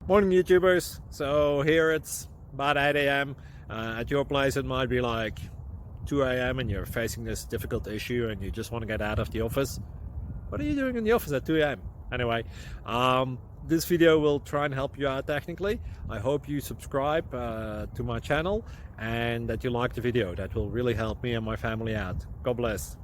Morning, YouTubers. So here it's about 8 a.m. At your place, it might be like 2 a.m. and you're facing this difficult issue and you just want to get out of the office. What are you doing in the office at 2 a.m.? Anyway, this video will try and help you out technically. I hope you subscribe to my channel and that you like the video. That will really help me and my family out. God bless.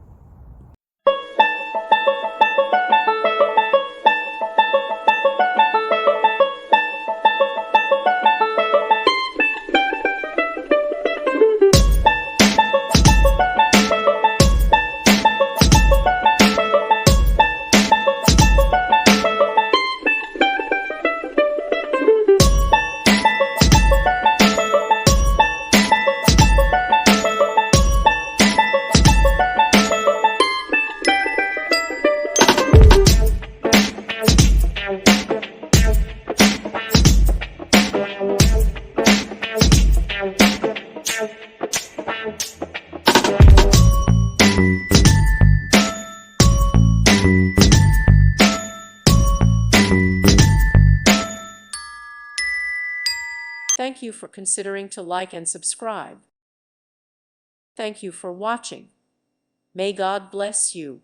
Thank you for considering to like and subscribe. Thank you for watching. May God bless you.